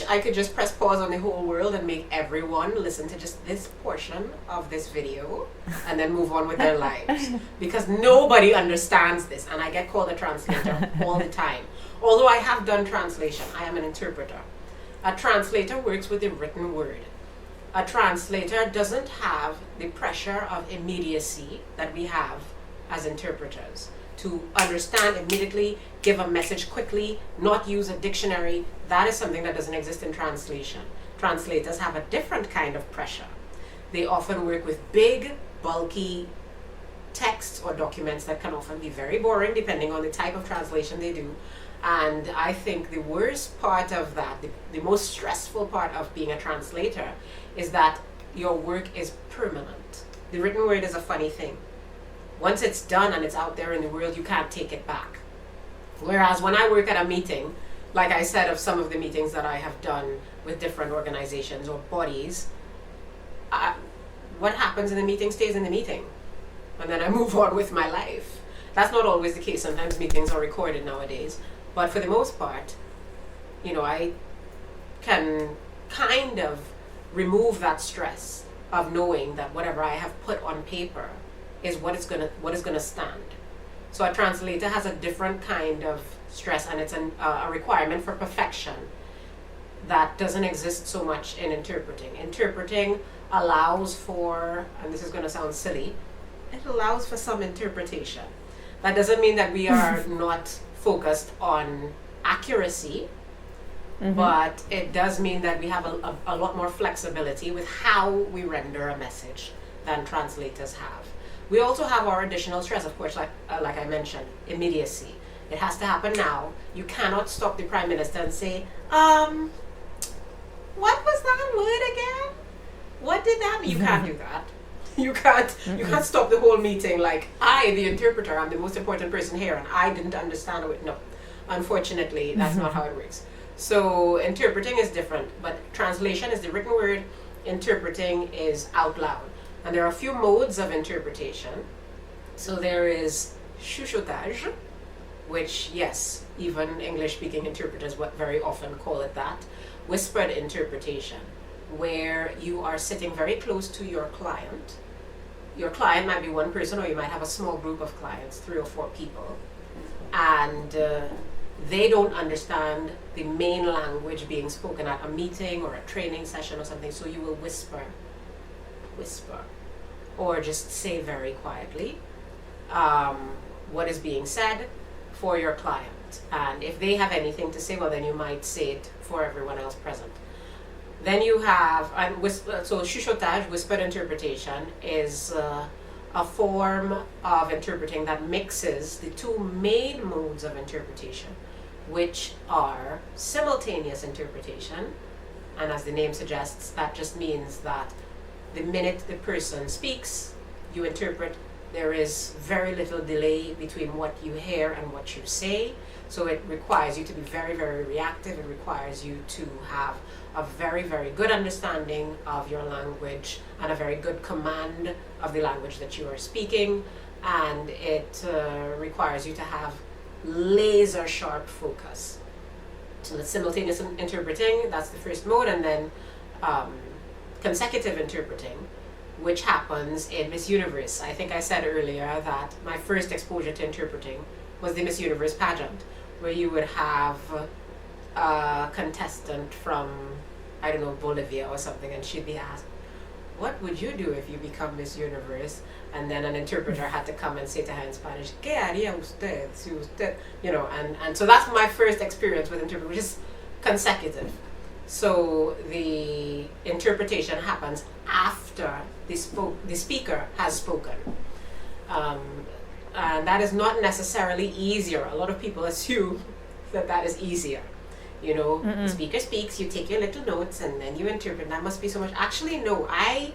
I could just press pause on the whole world and make everyone listen to just this portion of this video and then move on with their lives, because nobody understands this, and I get called a translator all the time. Although I have done translation, I am an interpreter. A translator works with the written word. a translator doesn't have the pressure of immediacy that we have as interpreters, to understand immediately, give a message quickly, not use a dictionary. That is something that doesn't exist in translation. Translators have a different kind of pressure. They often work with big, bulky texts or documents that can often be very boring depending on the type of translation they do. And I think the worst part of that, the most stressful part of being a translator, is that your work is permanent. The written word is a funny thing. Once it's done and it's out there in the world, you can't take it back. Whereas when I work at a meeting, like I said, of some of the meetings that I have done with different organizations or bodies, what happens in the meeting stays in the meeting. And then I move on with my life. That's not always the case. Sometimes meetings are recorded nowadays. But for the most part, I can kind of remove that stress of knowing that whatever I have put on paper is what is gonna stand. So a translator has a different kind of stress, and it's a requirement for perfection that doesn't exist so much in interpreting. Interpreting allows for, and this is going to sound silly, it allows for some interpretation. That doesn't mean that we are not focused on accuracy, but it does mean that we have a lot more flexibility with how we render a message than translators have. We also have our additional stress, of course, like I mentioned, immediacy. It has to happen now. You cannot stop the Prime Minister and say, what was that word again? What did that mean? You can't do that. You can't stop the whole meeting like, I, the interpreter, I'm the most important person here and I didn't understand it. No, unfortunately, that's not how it works. So interpreting is different, but translation is the written word, interpreting is out loud. And there are a few modes of interpretation. So there is chuchotage, which, yes, even English-speaking interpreters very often call it that. Whispered interpretation, where you are sitting very close to your client. Your client might be one person, or you might have a small group of clients, 3 or 4 people, and they don't understand the main language being spoken at a meeting or a training session or something, so you will whisper, or just say very quietly what is being said for your client. And if they have anything to say, well, then you might say it for everyone else present. Then you have, so chuchotage, whispered interpretation, is a form of interpreting that mixes the 2 main modes of interpretation, which are simultaneous interpretation, and as the name suggests, that just means that the minute the person speaks, you interpret. There is very little delay between what you hear and what you say, so it requires you to be very, very reactive. It requires you to have a very, very good understanding of your language and a very good command of the language that you are speaking, and it requires you to have laser sharp focus. So the simultaneous interpreting, that's the first mode, and then consecutive interpreting, which happens in Miss Universe. I think I said earlier that my first exposure to interpreting was the Miss Universe pageant, where you would have a contestant from, I don't know, Bolivia or something, and she'd be asked, what would you do if you become Miss Universe? And then an interpreter had to come and say to her in Spanish, ¿Qué haría usted si usted? And so that's my first experience with interpreting, which is consecutive. So the interpretation happens after the speaker has spoken. And that is not necessarily easier. A lot of people assume that is easier. The speaker speaks, you take your little notes, and then you interpret. That must be so much. Actually, no. I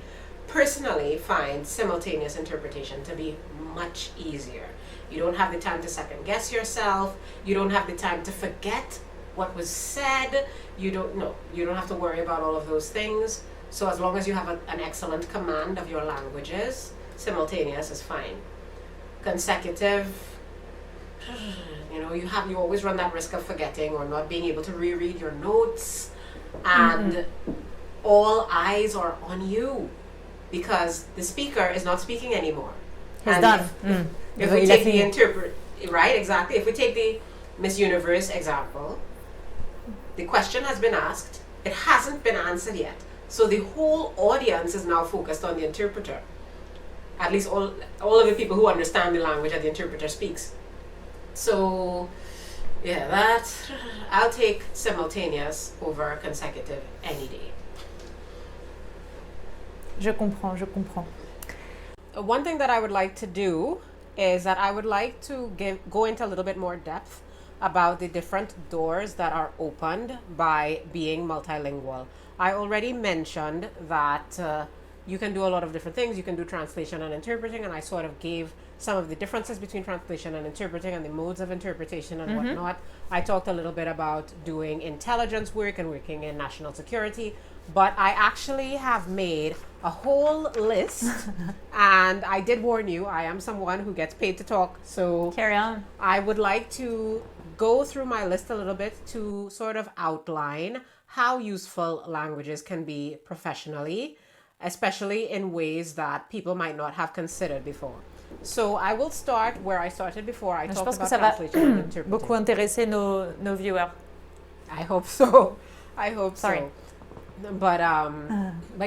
personally find simultaneous interpretation to be much easier. You don't have the time to second guess yourself. You don't have the time to forget what was said. You don't have to worry about all of those things. So as long as you have an excellent command of your languages, simultaneous is fine. Consecutive, you always run that risk of forgetting or not being able to reread your notes, and all eyes are on you because the speaker is not speaking anymore. He's done. If we take the right, exactly. If we take the Miss Universe example, the question has been asked, it hasn't been answered yet. So the whole audience is now focused on the interpreter. At least all of the people who understand the language that the interpreter speaks. So, yeah, I'll take simultaneous over consecutive any day. Je comprends. One thing that I would like to do is that I would like to go into a little bit more depth about the different doors that are opened by being multilingual. I already mentioned that you can do a lot of different things. You can do translation and interpreting, and I sort of gave some of the differences between translation and interpreting and the modes of interpretation and whatnot. I talked a little bit about doing intelligence work and working in national security, but I actually have made a whole list and I did warn you, I am someone who gets paid to talk, so carry on. I would like to go through my list a little bit to sort of outline how useful languages can be professionally, especially in ways that people might not have considered before. So I will start where I started before. I talked about translation and interpreting. Beaucoup intéresser nos viewers. I hope so. I hope so. But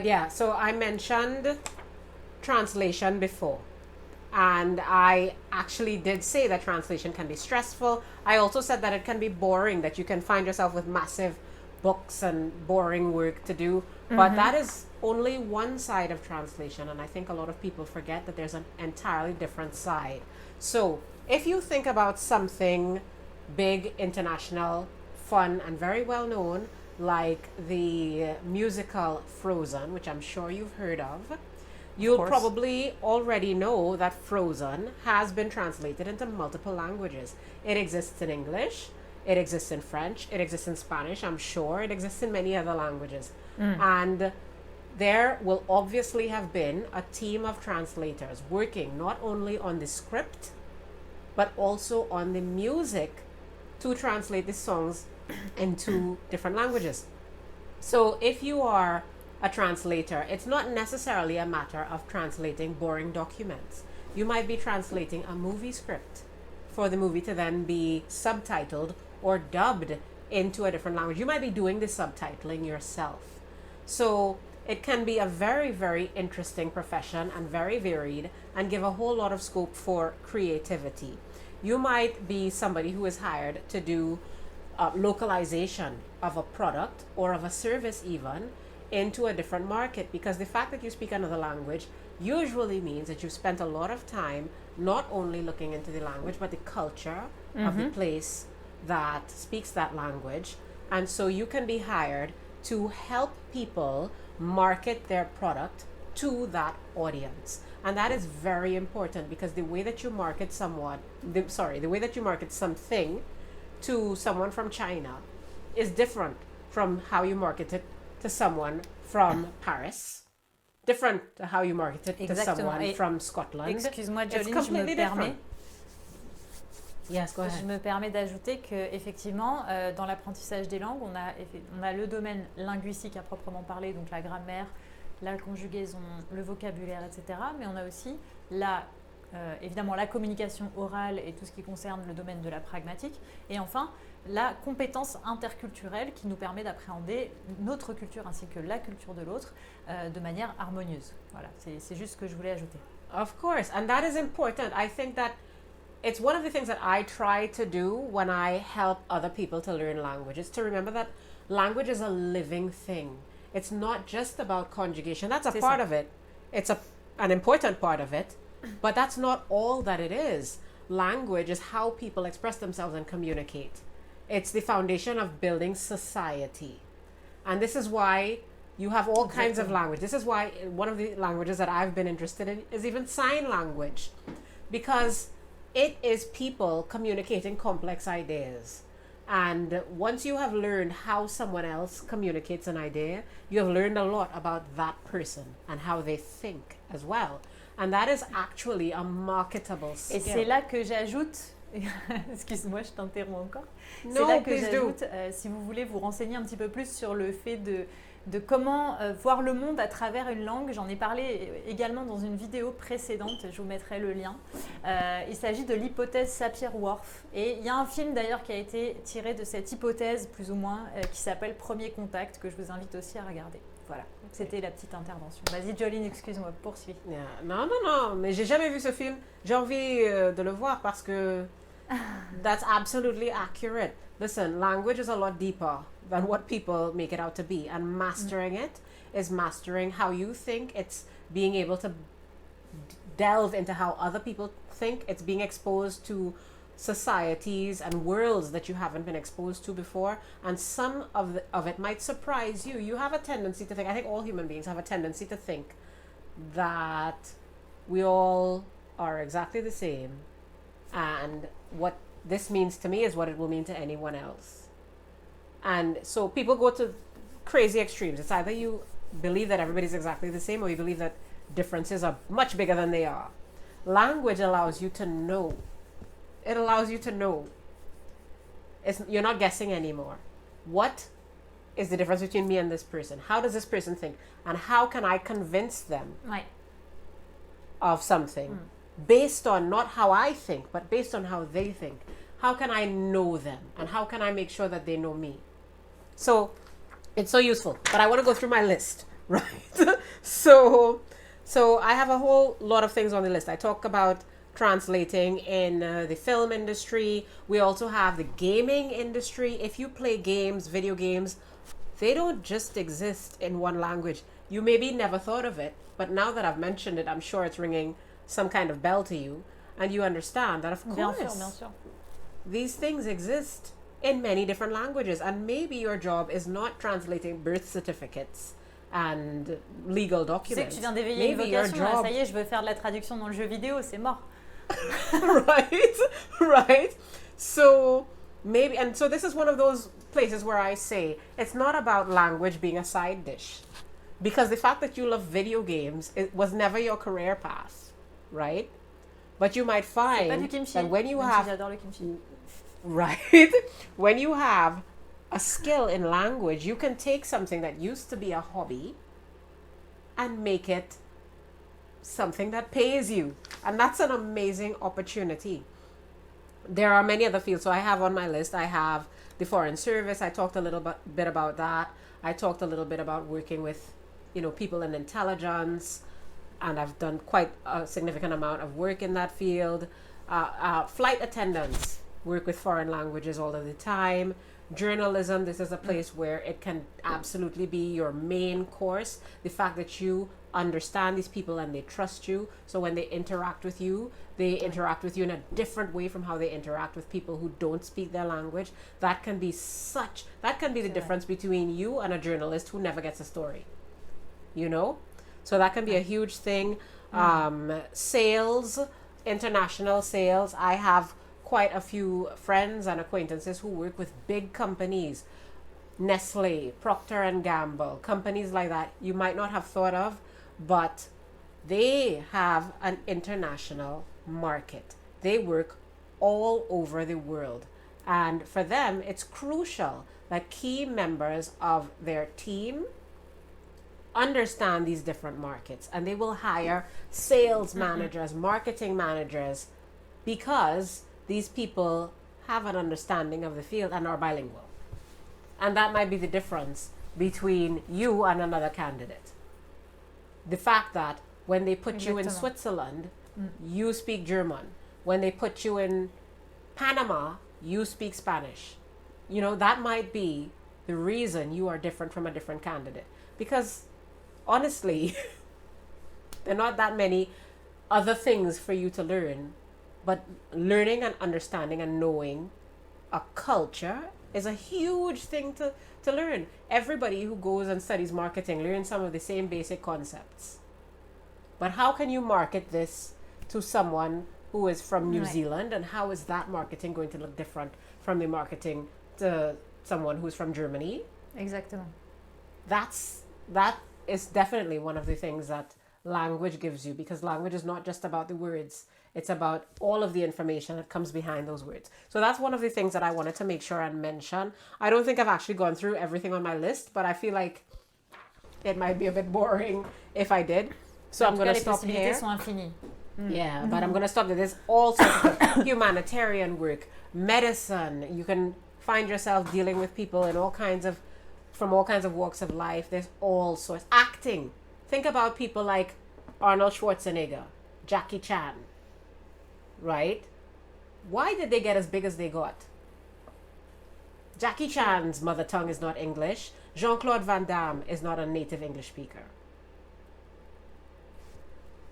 yeah, so I mentioned translation before. And I actually did say that translation can be stressful. I also said that it can be boring, that you can find yourself with massive books and boring work to do. But that is only one side of translation. And I think a lot of people forget that there's an entirely different side. So if you think about something big, international, fun, and very well known, like the musical Frozen, which I'm sure you've heard of, you'll probably already know that Frozen has been translated into multiple languages. It exists in English, it exists in French, it exists in Spanish, I'm sure it exists in many other languages. And there will obviously have been a team of translators working not only on the script, but also on the music to translate the songs into different languages. So if you are a translator, it's not necessarily a matter of translating boring documents. You might be translating a movie script for the movie to then be subtitled or dubbed into a different language. You might be doing the subtitling yourself. So it can be a very, very interesting profession and very varied and give a whole lot of scope for creativity. You might be somebody who is hired to do localization of a product or of a service even into a different market, because the fact that you speak another language usually means that you've spent a lot of time not only looking into the language but the culture of the place that speaks that language. And so you can be hired to help people market their product to that audience. And that is very important, because the way that you market the way that you market something to someone from China is different from how you market it to someone from Paris, different to how you market it to someone from Scotland. Excuse-moi, Jolene, je me permets. Yes, go ahead. Je me permets d'ajouter qu'effectivement, dans l'apprentissage des langues, on a le domaine linguistique à proprement parler, donc la grammaire, la conjugaison, le vocabulaire, etc. Mais on a aussi évidemment la communication orale et tout ce qui concerne le domaine de la pragmatique. Et enfin, la compétence interculturelle qui nous permet d'appréhender notre culture ainsi que la culture de l'autre de manière harmonieuse. Voilà, c'est juste ce que je voulais ajouter. Of course, and that is important. I think that it's one of the things that I try to do when I help other people to learn language, is to remember that language is a living thing. It's not just about conjugation. That's a part of it. It's an important part of it, but that's not all that it is. Language is how people express themselves and communicate. It's the foundation of building society. And this is why you have all kinds of language. This is why one of the languages that I've been interested in is even sign language, because it is people communicating complex ideas. And once you have learned how someone else communicates an idea, you have learned a lot about that person and how they think as well. And that is actually a marketable skill. Et c'est là que j'ajoute, excuse-moi, je t'interromps encore. No, c'est là que j'ajoute, si vous voulez vous renseigner un petit peu plus sur le fait de comment voir le monde à travers une langue. J'en ai parlé également dans une vidéo précédente, je vous mettrai le lien. Il s'agit de l'hypothèse Sapir-Whorf. Et il y a un film d'ailleurs qui a été tiré de cette hypothèse, plus ou moins, qui s'appelle Premier Contact, que je vous invite aussi à regarder. Voilà, c'était la petite intervention. Vas-y, Jolene, excuse-moi, poursuis. Yeah. Non, mais j'ai jamais vu ce film. J'ai envie de le voir parce que that's absolutely accurate. Listen, language is a lot deeper than what people make it out to be. And mastering it is mastering how you think. It's being able to delve into how other people think. It's being exposed to societies and worlds that you haven't been exposed to before, and some of it might surprise you. You have a tendency to think, I think all human beings have a tendency to think that we all are exactly the same, and what this means to me is what it will mean to anyone else. And so people go to crazy extremes. It's either you believe that everybody's exactly the same, or you believe that differences are much bigger than they are. Language allows you to know. It allows you to know. You're not guessing anymore. What is the difference between me and this person? How does this person think? And how can I convince them of something based on not how I think, but based on how they think? How can I know them? And how can I make sure that they know me? So it's so useful. But I want to go through my list, right? So I have a whole lot of things on the list. I talk about translating in the film industry. We also have the gaming industry. If you play games, video games, they don't just exist in one language. You maybe never thought of it, but now that I've mentioned it, I'm sure it's ringing some kind of bell to you, and you understand that, of course, bien sûr. These things exist in many different languages, and maybe your job is not translating birth certificates and legal documents. Tu sais que tu viens d'éveiller une vocation, là, ça y est, je veux faire de la traduction dans le jeu vidéo, c'est mort. right. So maybe, and so this is one of those places where I say it's not about language being a side dish, because the fact that you love video games, it was never your career path, right? But you might find that when you have, j'adore le kimchi. right, when you have a skill in language, you can take something that used to be a hobby and make it something that pays you. And that's an amazing opportunity. There are many other fields. So I have on my list, I have the Foreign Service. I talked a little bit about that. I talked a little bit about working with, people in intelligence. And I've done quite a significant amount of work in that field. Flight attendants work with foreign languages all of the time. Journalism, this is a place where it can absolutely be your main course. The fact that you understand these people and they trust you, so when they interact with you in a different way from how they interact with people who don't speak their language. That can be the difference between you and a journalist who never gets a story, so that can be a huge thing. Sales, international sales, I have quite a few friends and acquaintances who work with big companies, Nestle, Procter and Gamble, companies like that you might not have thought of, but they have an international market. They work all over the world. And for them, it's crucial that key members of their team understand these different markets. And they will hire sales managers, marketing managers, because these people have an understanding of the field and are bilingual. And that might be the difference between you and another candidate. The fact that when they put you in Switzerland, you speak German. When they put you in Panama, you speak Spanish. That might be the reason you are different from a different candidate. Because honestly, there are not that many other things for you to learn. But learning and understanding and knowing a culture is a huge thing to learn. Everybody who goes and studies marketing learns some of the same basic concepts. But how can you market this to someone who is from New Zealand, and how is that marketing going to look different from the marketing to someone who's from Germany? Exactement. That is definitely one of the things that language gives you, because language is not just about the words. It's about all of the information that comes behind those words. So that's one of the things that I wanted to make sure and mention. I don't think I've actually gone through everything on my list, but I feel like it might be a bit boring if I did. So I'm going to stop here. Yeah, but I'm going to stop there. There's all sorts of humanitarian work, medicine. You can find yourself dealing with people in all kinds of from all kinds of walks of life. There's all sorts. Acting. Think about people like Arnold Schwarzenegger, Jackie Chan, right? Why did they get as big as they got? Jackie Chan's mother tongue is not English. Jean-Claude Van Damme is not a native English speaker.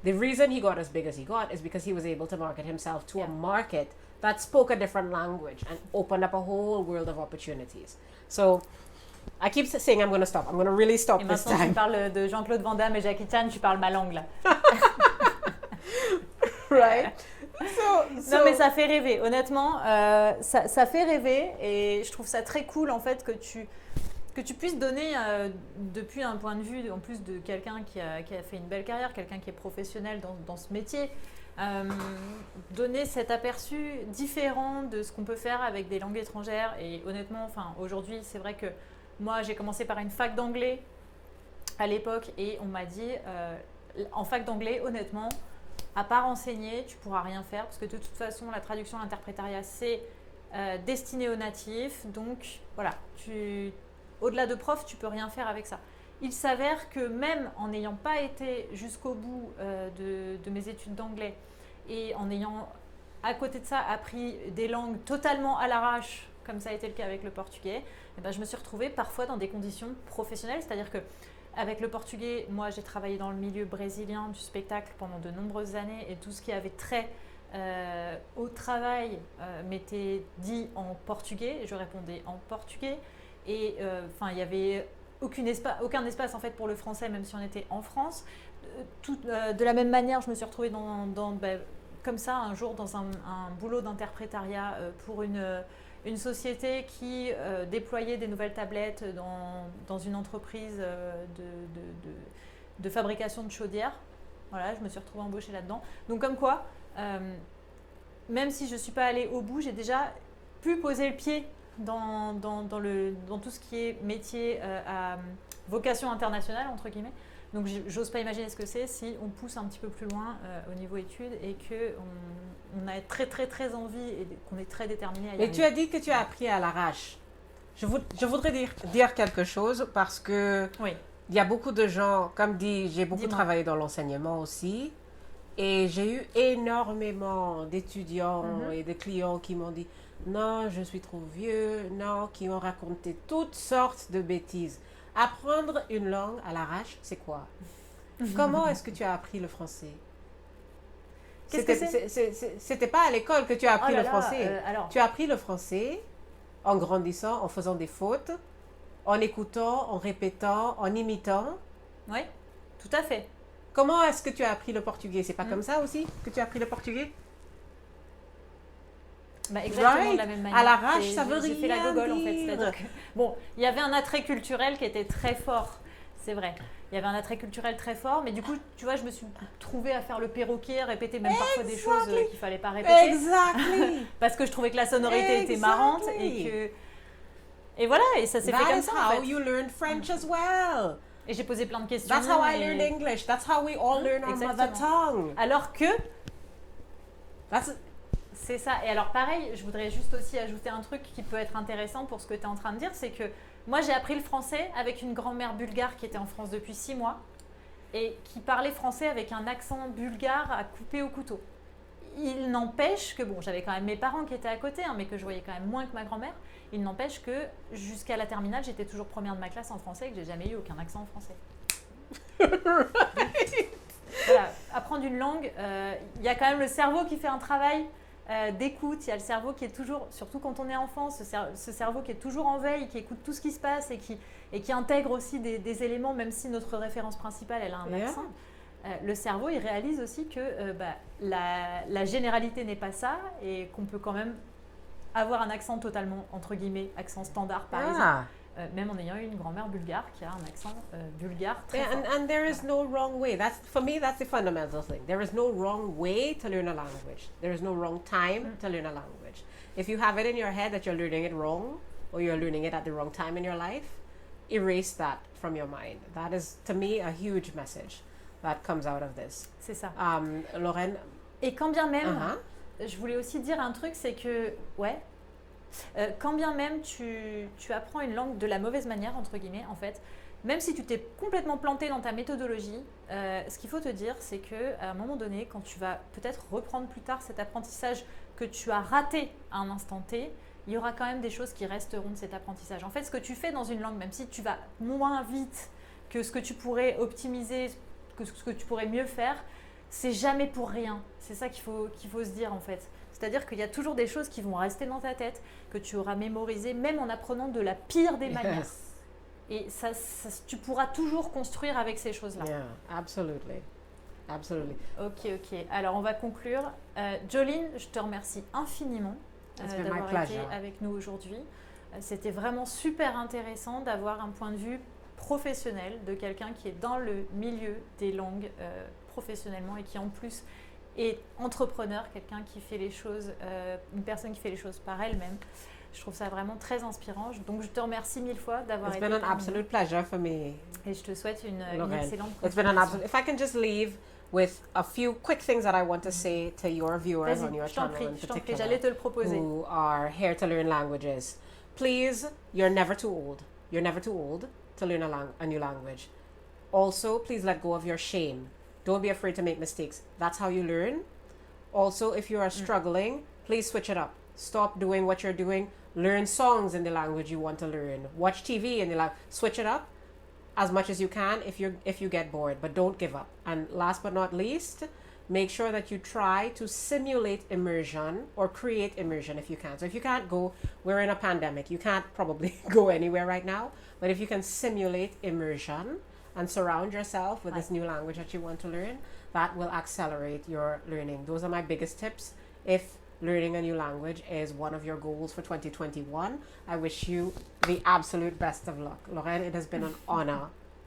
The reason he got as big as he got is because he was able to market himself to a market that spoke a different language and opened up a whole world of opportunities. So, I keep saying I'm going to stop. I'm going to really stop this time. Tu parles de Jean-Claude Van Damme et Jackie Chan, tu parles ma langue là. Right? Non mais ça fait rêver, honnêtement, ça fait rêver et je trouve ça très cool en fait que tu puisses donner depuis un point de vue en plus de quelqu'un qui a fait une belle carrière, quelqu'un qui est professionnel dans ce métier, donner cet aperçu différent de ce qu'on peut faire avec des langues étrangères. Et honnêtement, enfin, aujourd'hui c'est vrai que moi j'ai commencé par une fac d'anglais à l'époque et on m'a dit en fac d'anglais honnêtement à part enseigner, tu pourras rien faire parce que de toute façon, la traduction, l'interprétariat, c'est destiné aux natifs. Donc, voilà, au-delà de prof, tu peux rien faire avec ça. Il s'avère que même en n'ayant pas été jusqu'au bout de mes études d'anglais et en ayant, à côté de ça, appris des langues totalement à l'arrache, comme ça a été le cas avec le portugais, eh ben, je me suis retrouvée parfois dans des conditions professionnelles, c'est-à-dire que avec le portugais, moi j'ai travaillé dans le milieu brésilien du spectacle pendant de nombreuses années et tout ce qui avait trait au travail m'était dit en portugais, je répondais en portugais et il n'y avait aucun espace en fait pour le français même si on était en France. De la même manière, je me suis retrouvée comme ça un jour dans un boulot d'interprétariat pour une société qui déployait des nouvelles tablettes dans une entreprise de fabrication de chaudières. Voilà, je me suis retrouvée embauchée là-dedans. Donc comme quoi, même si je ne suis pas allée au bout, j'ai déjà pu poser le pied dans tout ce qui est métier à vocation internationale, entre guillemets. Donc j'ose pas imaginer ce que c'est si on pousse un petit peu plus loin au niveau études et qu'on a très très très envie et qu'on est très déterminé à y Mais arriver. tu as dit que tu as appris à l'arrache. Je voudrais dire quelque chose parce que il y a beaucoup de gens, comme dit, j'ai beaucoup travaillé dans l'enseignement aussi et j'ai eu énormément d'étudiants et de clients qui m'ont dit non, je suis trop vieux, non, qui ont raconté toutes sortes de bêtises. Apprendre une langue à l'arrache, c'est quoi? Comment est-ce que tu as appris le français? C'était pas à l'école que tu as appris le français. Tu as appris le français en grandissant, en faisant des fautes, en écoutant, en répétant, en imitant. Oui, tout à fait. Comment est-ce que tu as appris le portugais? C'est pas comme ça aussi que tu as appris le portugais? Exactement de la même manière. À l'arrache, ça veut rien dire. J'ai fait la gogole en fait. C'est-à-dire que, bon, il y avait un attrait culturel qui était très fort, c'est vrai. Il y avait un attrait culturel très fort, mais du coup, tu vois, je me suis trouvée à faire le perroquet, répéter même parfois des choses qu'il ne fallait pas répéter. Exactly. Parce que je trouvais que la sonorité était marrante et voilà, et ça s'est fait comme ça. That's how you learn French as well. Et j'ai posé plein de questions. That's how I learned English. That's how we all learn our mother tongue. Alors que c'est ça. Et alors pareil, je voudrais juste aussi ajouter un truc qui peut être intéressant pour ce que tu es en train de dire, c'est que moi j'ai appris le français avec une grand-mère bulgare qui était en France depuis 6 mois et qui parlait français avec un accent bulgare à couper au couteau. Il n'empêche que, bon, j'avais quand même mes parents qui étaient à côté, mais que je voyais quand même moins que ma grand-mère. Il n'empêche que jusqu'à la terminale, j'étais toujours première de ma classe en français et que j'ai jamais eu aucun accent en français. Voilà, apprendre une langue, il y a quand même le cerveau qui fait un travail d'écoute, il y a le cerveau qui est toujours, surtout quand on est enfant, ce cerveau qui est toujours en veille, qui écoute tout ce qui se passe et qui intègre aussi des éléments, même si notre référence principale, elle a un accent. Le cerveau, il réalise aussi que la généralité n'est pas ça et qu'on peut quand même avoir un accent totalement, entre guillemets, accent standard parisien. Même en ayant une grand-mère bulgare qui a un accent bulgare très fort. And there is no wrong way. For me, that's the fundamental thing. There is no wrong way to learn a language. There is no wrong time to learn a language. If you have it in your head that you're learning it wrong or you're learning it at the wrong time in your life, erase that from your mind. That is, to me, a huge message that comes out of this. C'est ça. Lorraine. Et quand bien même, je voulais aussi dire un truc, c'est que, Quand bien même tu apprends une langue de la mauvaise manière, entre guillemets, en fait, même si tu t'es complètement planté dans ta méthodologie, ce qu'il faut te dire, c'est qu'à un moment donné, quand tu vas peut-être reprendre plus tard cet apprentissage que tu as raté à un instant T, il y aura quand même des choses qui resteront de cet apprentissage. En fait, ce que tu fais dans une langue, même si tu vas moins vite que ce que tu pourrais optimiser, que ce que tu pourrais mieux faire, c'est jamais pour rien. C'est ça qu'il faut se dire, en fait. C'est-à-dire qu'il y a toujours des choses qui vont rester dans ta tête, que tu auras mémorisées, même en apprenant de la pire des manières. Et ça, tu pourras toujours construire avec ces choses-là. Yeah, absolutely. Absolutely. Ok. Alors, on va conclure. Jolene, je te remercie infiniment d'avoir été avec nous aujourd'hui. C'était vraiment super intéressant d'avoir un point de vue professionnel de quelqu'un qui est dans le milieu des langues professionnellement et qui en plus est entrepreneur, quelqu'un qui fait les choses, une personne qui fait les choses par elle-même. Je trouve ça vraiment très inspirant. Donc, je te remercie mille fois d'avoir été. It's been an absolute pleasure for me. Et je te souhaite une excellente It's been an absolute. If I can just leave with a few quick things that I want to say to your viewers on your channel in particular, j'allais te le proposer. who are here to learn languages. Please, you're never too old. You're never too old to learn a new language. Also, please let go of your shame. Don't be afraid to make mistakes. That's how you learn. Also, if you are struggling, please switch it up. Stop doing what you're doing. Learn songs in the language you want to learn. Watch TV in the language. Switch it up as much as you can if you get bored, but don't give up. And last but not least, make sure that you try to simulate immersion or create immersion if you can. So if you can't go, we're in a pandemic. You can't probably go anywhere right now. But if you can simulate immersion and surround yourself with this new language that you want to learn, that will accelerate your learning. Those are my biggest tips. If learning a new language is one of your goals for 2021, I wish you the absolute best of luck. Lorraine, it has been an honor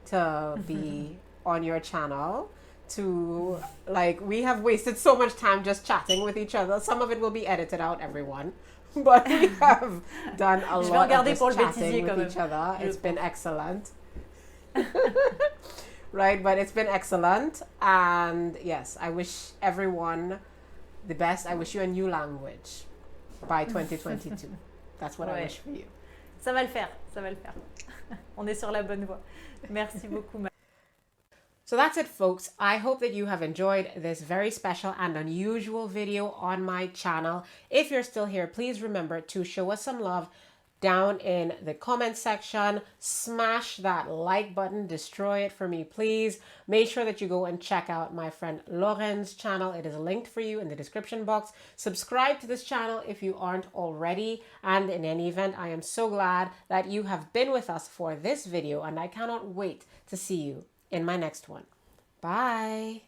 to be on your channel. We have wasted so much time just chatting with each other. Some of it will be edited out, everyone. But we have done a lot of just chatting with each other. It's been excellent. Right, but it's been excellent. And yes, I wish everyone the best. I wish you a new language by 2022. That's what I wish for you. Ça va le faire. On est sur la bonne voie. Merci beaucoup. So that's it, folks. I hope that you have enjoyed this very special and unusual video on my channel. If you're still here, please remember to show us some love down in the comment section. Smash that like button, destroy it for me, please. Make sure that you go and check out my friend Lauren's channel. It is linked for you in the description box. Subscribe to this channel if you aren't already. And in any event, I am so glad that you have been with us for this video, and I cannot wait to see you in my next one. Bye.